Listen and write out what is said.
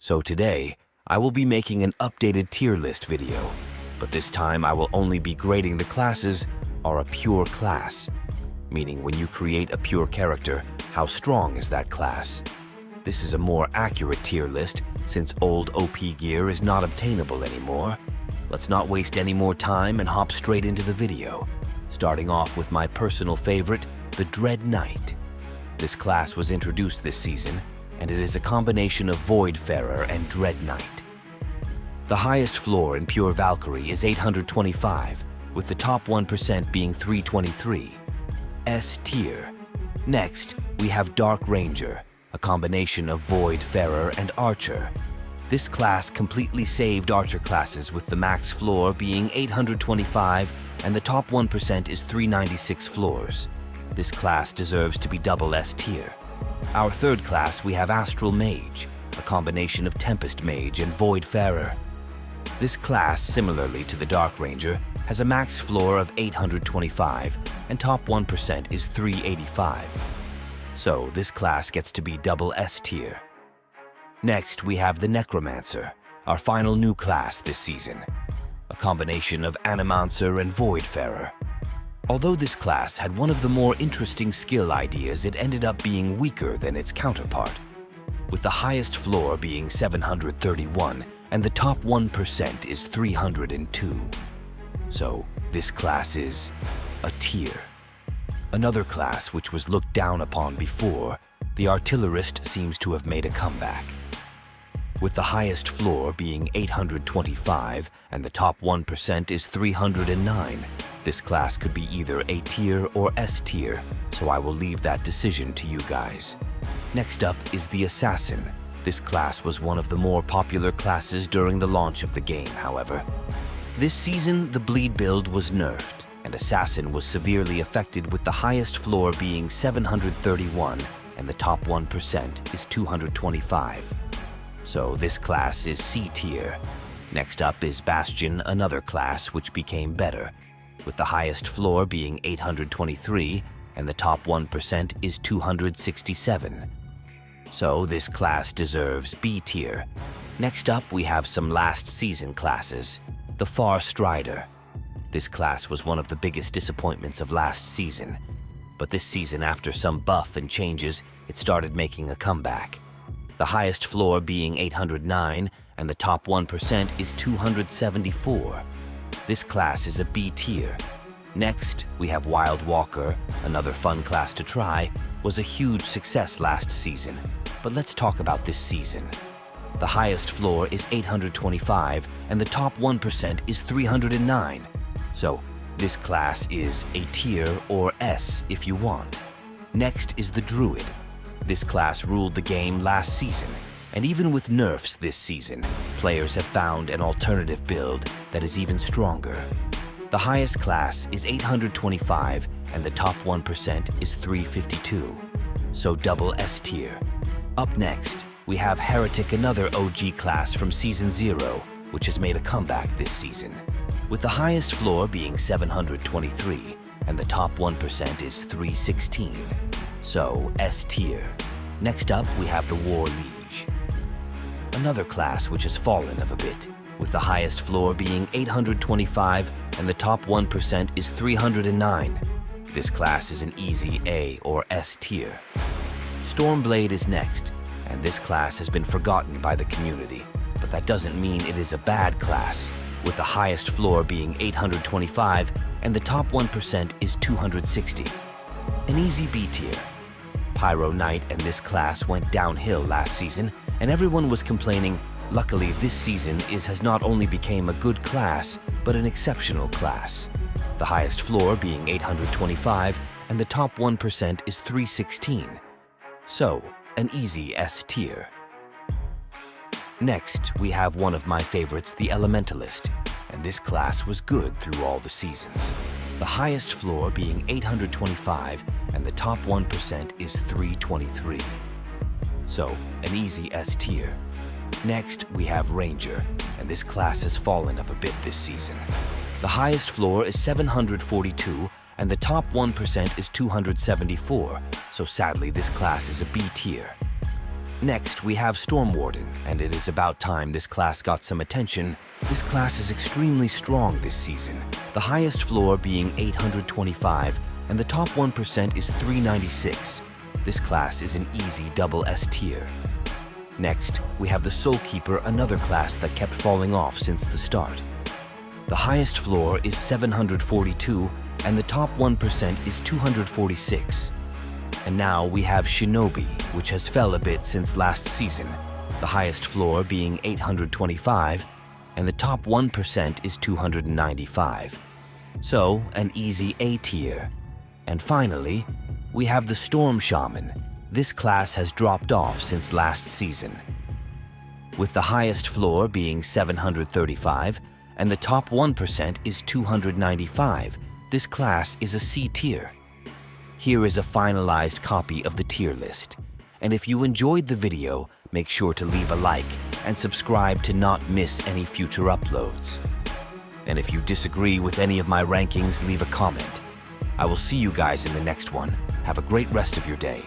So today, I will be making an updated tier list video, but this time I will only be grading the classes are a pure class, meaning when you create a pure character, how strong is that class? This is a more accurate tier list since old OP gear is not obtainable anymore. Let's not waste any more time and hop straight into the video, starting off with my personal favorite, the Dread Knight. This class was introduced this season, and it is a combination of Voidfarer and Dread Knight. The highest floor in pure Valkyrie is 825, with the top 1% being 323. S tier. Next, we have Dark Ranger, a combination of Voidfarer and Archer. This class completely saved Archer classes with the max floor being 825 and the top 1% is 396 floors. This class deserves to be double S tier. Our third class, we have Astral Mage, a combination of Tempest Mage and Voidfarer. This class, similarly to the Dark Ranger, has a max floor of 825 and top 1% is 385. So this class gets to be double S tier. Next, we have the Necromancer, our final new class this season, a combination of Animancer and Voidfarer. Although this class had one of the more interesting skill ideas, it ended up being weaker than its counterpart, with the highest floor being 731 and the top 1% is 302. So this class is a tier. Another class which was looked down upon before, the Artillerist seems to have made a comeback. With the highest floor being 825 and the top 1% is 309, this class could be either A tier or S tier, so I will leave that decision to you guys. Next up is the Assassin. This class was one of the more popular classes during the launch of the game, however. This season, the bleed build was nerfed, and Assassin was severely affected with the highest floor being 731 and the top 1% is 225. So this class is C tier. Next up is Bastion, another class which became better, with the highest floor being 823 and the top 1% is 267. So this class deserves B tier. Next up we have some last season classes. The Far Strider. This class was one of the biggest disappointments of last season, but this season after some buff and changes, it started making a comeback. The highest floor being 809 and the top 1% is 274. This class is a B tier. Next, we have Wild Walker, another fun class to try, was a huge success last season, but let's talk about this season. The highest floor is 825 and the top 1% is 309. So this class is A tier or S if you want. Next is the Druid. This class ruled the game last season, and even with nerfs this season, players have found an alternative build that is even stronger. The highest class is 825 and the top 1% is 352, so double S tier. Up next, we have Heretic, another OG class from Season 0, which has made a comeback this season, with the highest floor being 723 and the top 1% is 316. So S tier. Next up, we have the War Liege, another class which has fallen of a bit, with the highest floor being 825 and the top 1% is 309. This class is an easy A or S tier. Stormblade is next, and this class has been forgotten by the community, but that doesn't mean it is a bad class, with the highest floor being 825 and the top 1% is 260. An easy B tier. Pyro Knight and this class went downhill last season, and everyone was complaining. Luckily, this season has not only became a good class, but an exceptional class. The highest floor being 825 and the top 1% is 316. So, an easy S tier. Next, we have one of my favorites, the Elementalist, and this class was good through all the seasons. The highest floor being 825 and the top 1% is 323. So, an easy S tier. Next, we have Ranger, and this class has fallen of a bit this season. The highest floor is 742 and the top 1% is 274, so sadly this class is a B tier. Next, we have Storm Warden, and it is about time this class got some attention. This class is extremely strong this season, the highest floor being 825, and the top 1% is 396. This class is an easy double S tier. Next, we have the Soul Keeper, another class that kept falling off since the start. The highest floor is 742, and the top 1% is 246. And now we have Shinobi, which has fell a bit since last season, the highest floor being 825, and the top 1% is 295. So, an easy A tier. And finally, we have the Storm Shaman. This class has dropped off since last season, with the highest floor being 735, and the top 1% is 295. This class is a C tier. Here is a finalized copy of the tier list. And if you enjoyed the video, make sure to leave a like and subscribe to not miss any future uploads. And if you disagree with any of my rankings, leave a comment. I will see you guys in the next one. Have a great rest of your day.